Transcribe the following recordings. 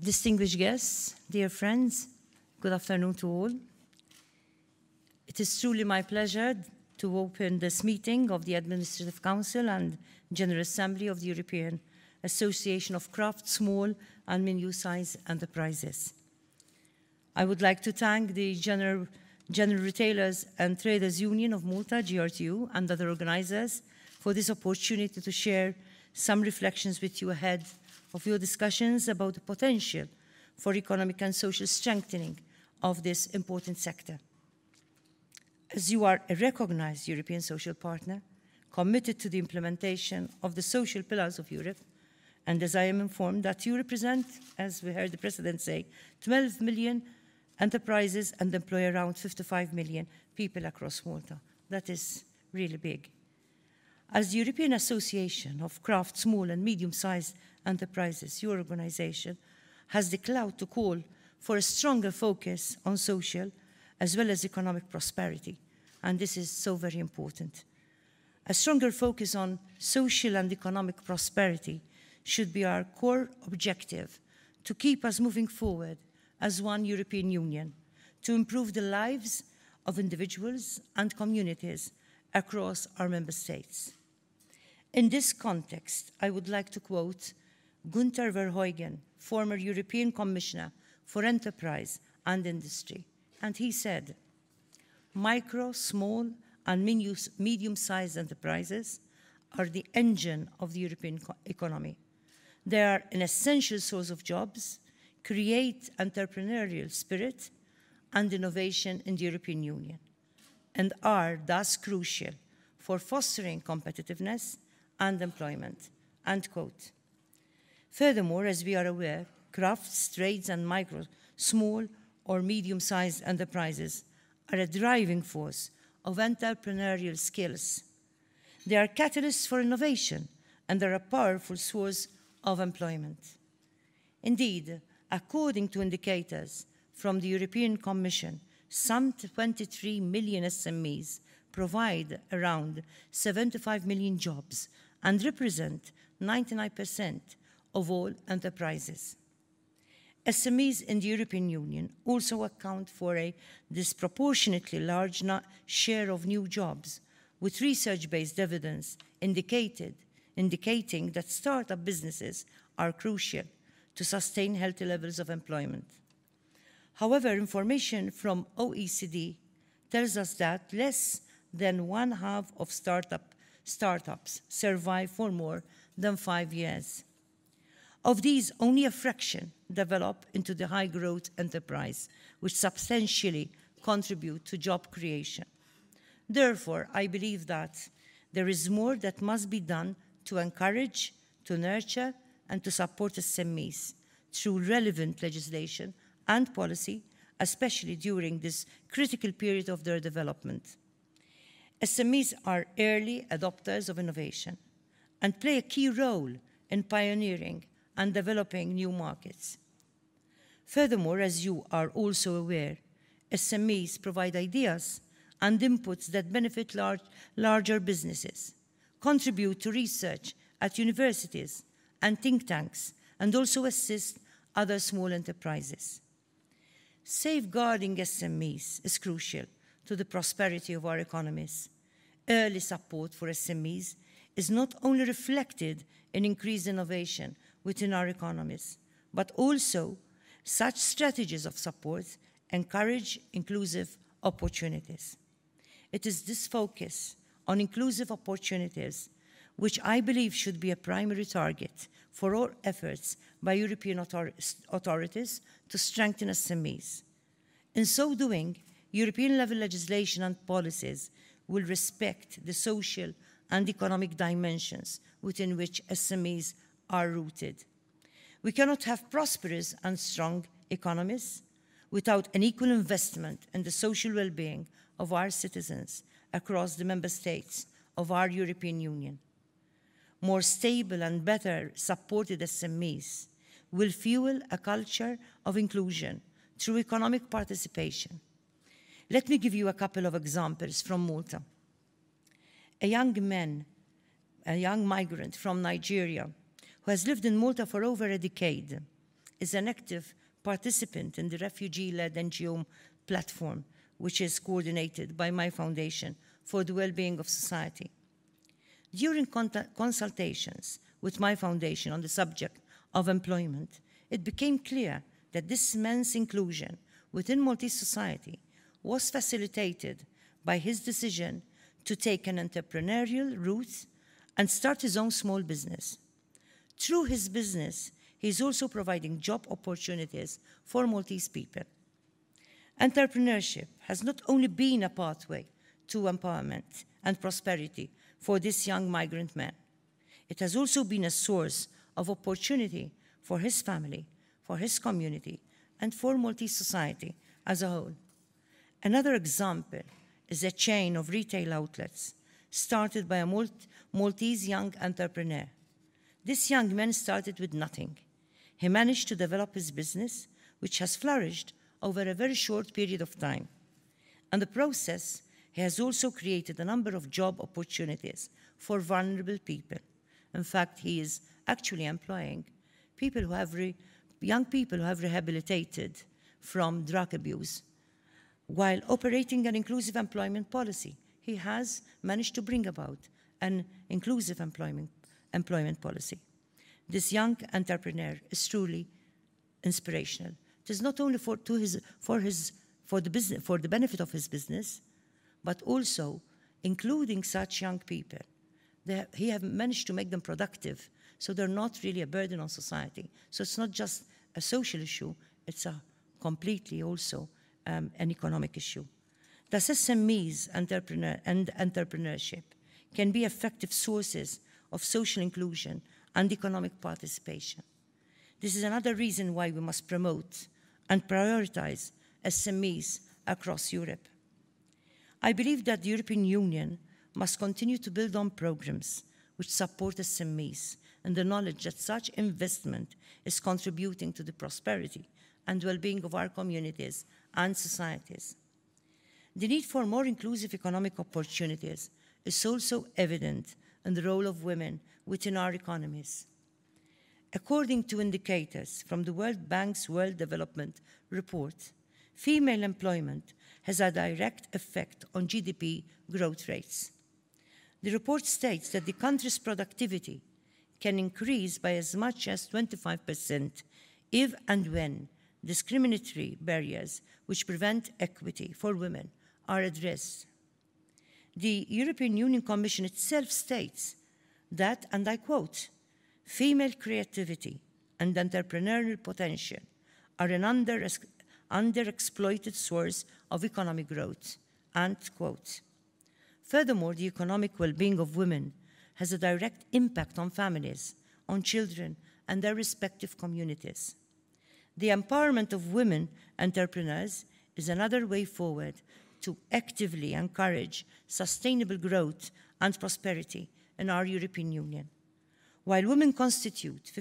Distinguished guests, dear friends, good afternoon to all. It is truly my pleasure to open this meeting of the Administrative Council and General Assembly of the European Association of Craft, Small and Medium-Sized Enterprises. I would like to thank the General Retailers and Traders Union of Malta, GRTU, and other organizers for this opportunity to share some reflections with you ahead of your discussions about the potential for economic and social strengthening of this important sector. As you are a recognized European social partner, committed to the implementation of the social pillars of Europe, and as I am informed that you represent, as we heard the President say, 12 million enterprises and employ around 55 million people across Malta. That is really big. As the European Association of Craft, Small and Medium-Sized Enterprises, your organization has declared to call for a stronger focus on social as well as economic prosperity, and this is so very important. A stronger focus on social and economic prosperity should be our core objective to keep us moving forward as one European Union, to improve the lives of individuals and communities across our member states. In this context, I would like to quote Günther Verheugen, former European Commissioner for Enterprise and Industry, and he said, "Micro, small, and medium-sized enterprises are the engine of the European economy. They are an essential source of jobs, create entrepreneurial spirit and innovation in the European Union, and are thus crucial for fostering competitiveness and employment," end quote. Furthermore, as we are aware, crafts, trades, and micro, small, or medium-sized enterprises are a driving force of entrepreneurial skills. They are catalysts for innovation and are a powerful source of employment. Indeed, according to indicators from the European Commission, some 23 million SMEs provide around 75 million jobs and represent 99% of all enterprises. SMEs in the European Union also account for a disproportionately large share of new jobs, with research-based evidence indicating that startup businesses are crucial to sustain healthy levels of employment. However, information from OECD tells us that less than one half of startups survive for more than 5 years. Of these, only a fraction develop into the high-growth enterprise, which substantially contribute to job creation. Therefore, I believe that there is more that must be done to encourage, to nurture, and to support SMEs through relevant legislation and policy, especially during this critical period of their development. SMEs are early adopters of innovation and play a key role in pioneering and developing new markets. Furthermore, as you are also aware, SMEs provide ideas and inputs that benefit larger businesses, contribute to research at universities and think tanks, and also assist other small enterprises. Safeguarding SMEs is crucial to the prosperity of our economies. Early support for SMEs is not only reflected in increased innovation within our economies, but also such strategies of support encourage inclusive opportunities. It is this focus on inclusive opportunities which I believe should be a primary target for all efforts by European authorities to strengthen SMEs. In so doing, European-level legislation and policies will respect the social and economic dimensions within which SMEs are rooted. We cannot have prosperous and strong economies without an equal investment in the social well-being of our citizens across the member states of our European Union. More stable and better supported SMEs will fuel a culture of inclusion through economic participation. Let me give you a couple of examples from Malta. A young migrant from Nigeria who has lived in Malta for over a decade, is an active participant in the refugee-led NGO platform, which is coordinated by my foundation for the well-being of society. During consultations with my foundation on the subject of employment, it became clear that this man's inclusion within Maltese society was facilitated by his decision to take an entrepreneurial route and start his own small business. Through his business, he is also providing job opportunities for Maltese people. Entrepreneurship has not only been a pathway to empowerment and prosperity for this young migrant man, it has also been a source of opportunity for his family, for his community, and for Maltese society as a whole. Another example is a chain of retail outlets started by a Maltese young entrepreneur. This young man started with nothing. He managed to develop his business, which has flourished over a very short period of time. In the process, he has also created a number of job opportunities for vulnerable people. In fact, he is actually employing people who have young people who have rehabilitated from drug abuse. While operating an inclusive employment policy, he has managed to bring about an inclusive employment policy. This young entrepreneur is truly inspirational. It is not only for the benefit of his business, but also including such young people. He has managed to make them productive, so they're not really a burden on society. So it's not just a social issue, it's a completely also an economic issue. Thus, SMEs and entrepreneurship can be effective sources of social inclusion and economic participation. This is another reason why we must promote and prioritize SMEs across Europe. I believe that the European Union must continue to build on programs which support SMEs and the knowledge that such investment is contributing to the prosperity and well-being of our communities and societies. The need for more inclusive economic opportunities is also evident in the role of women within our economies. According to indicators from the World Bank's World Development Report, female employment has a direct effect on GDP growth rates. The report states that the country's productivity can increase by as much as 25% if and when discriminatory barriers which prevent equity for women are addressed. The European Union Commission itself states that, and I quote, "Female creativity and entrepreneurial potential are an underexploited source of economic growth," end quote. Furthermore, the economic well-being of women has a direct impact on families, on children, and their respective communities. The empowerment of women entrepreneurs is another way forward to actively encourage sustainable growth and prosperity in our European Union. While women constitute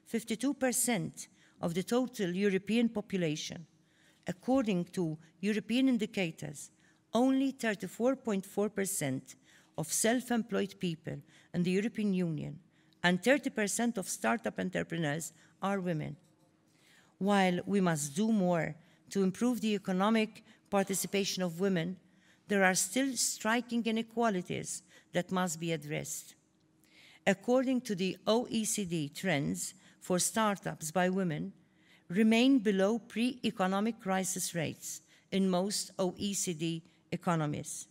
52% of the total European population, according to European indicators, only 34.4% of self-employed people in the European Union and 30% of startup entrepreneurs are women. While we must do more to improve the economic participation of women, there are still striking inequalities that must be addressed. According to the OECD, trends for startups by women remain below pre-economic crisis rates in most OECD economies.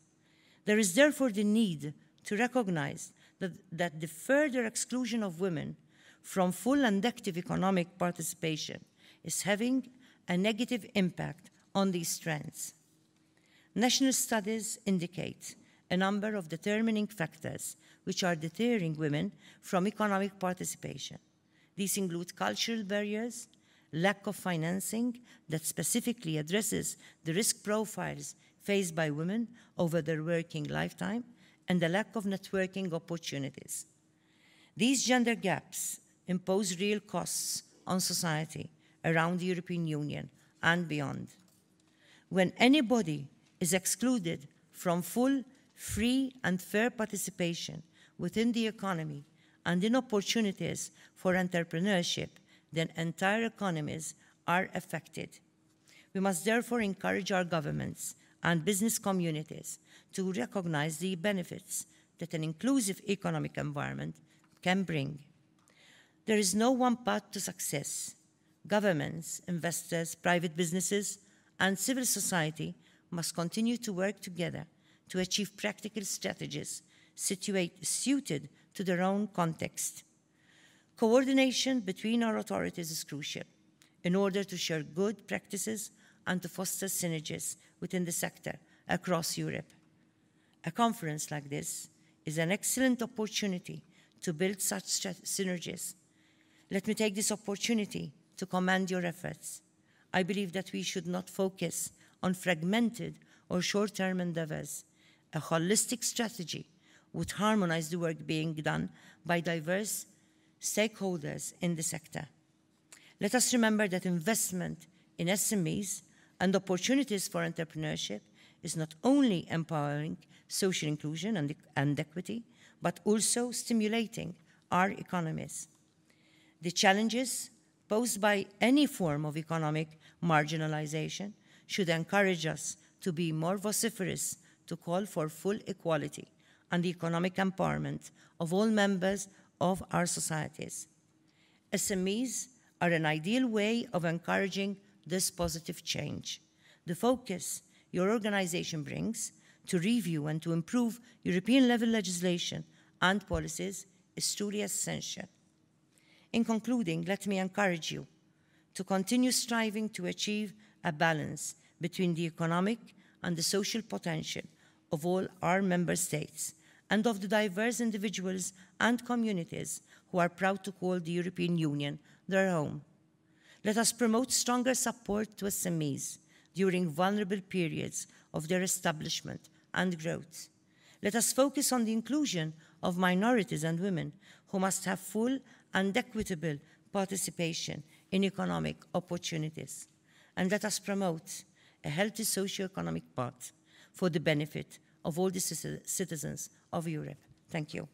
There is therefore the need to recognize that the further exclusion of women from full and active economic participation is having a negative impact on these trends. National studies indicate a number of determining factors which are deterring women from economic participation. These include cultural barriers, lack of financing that specifically addresses the risk profiles faced by women over their working lifetime, and the lack of networking opportunities. These gender gaps impose real costs on society around the European Union and beyond. When anybody is excluded from full, free, and fair participation within the economy and in opportunities for entrepreneurship, then entire economies are affected. We must therefore encourage our governments and business communities to recognize the benefits that an inclusive economic environment can bring. There is no one path to success. Governments, investors, private businesses, and civil society must continue to work together to achieve practical strategies suited to their own context. Coordination between our authorities is crucial in order to share good practices and to foster synergies within the sector across Europe. A conference like this is an excellent opportunity to build such synergies. Let me take this opportunity to commend your efforts. I believe that we should not focus on fragmented or short-term endeavors. A holistic strategy would harmonize the work being done by diverse stakeholders in the sector. Let us remember that investment in SMEs and opportunities for entrepreneurship is not only empowering social inclusion and equity, but also stimulating our economies. The challenges posed by any form of economic marginalization should encourage us to be more vociferous to call for full equality and the economic empowerment of all members of our societies. SMEs are an ideal way of encouraging this positive change. The focus your organization brings to review and to improve European-level legislation and policies is truly essential. In concluding, let me encourage you to continue striving to achieve a balance between the economic and the social potential of all our member states and of the diverse individuals and communities who are proud to call the European Union their home. Let us promote stronger support to SMEs during vulnerable periods of their establishment and growth. Let us focus on the inclusion of minorities and women who must have full and equitable participation in economic opportunities. And let us promote a healthy socio-economic path for the benefit of all the citizens of Europe. Thank you.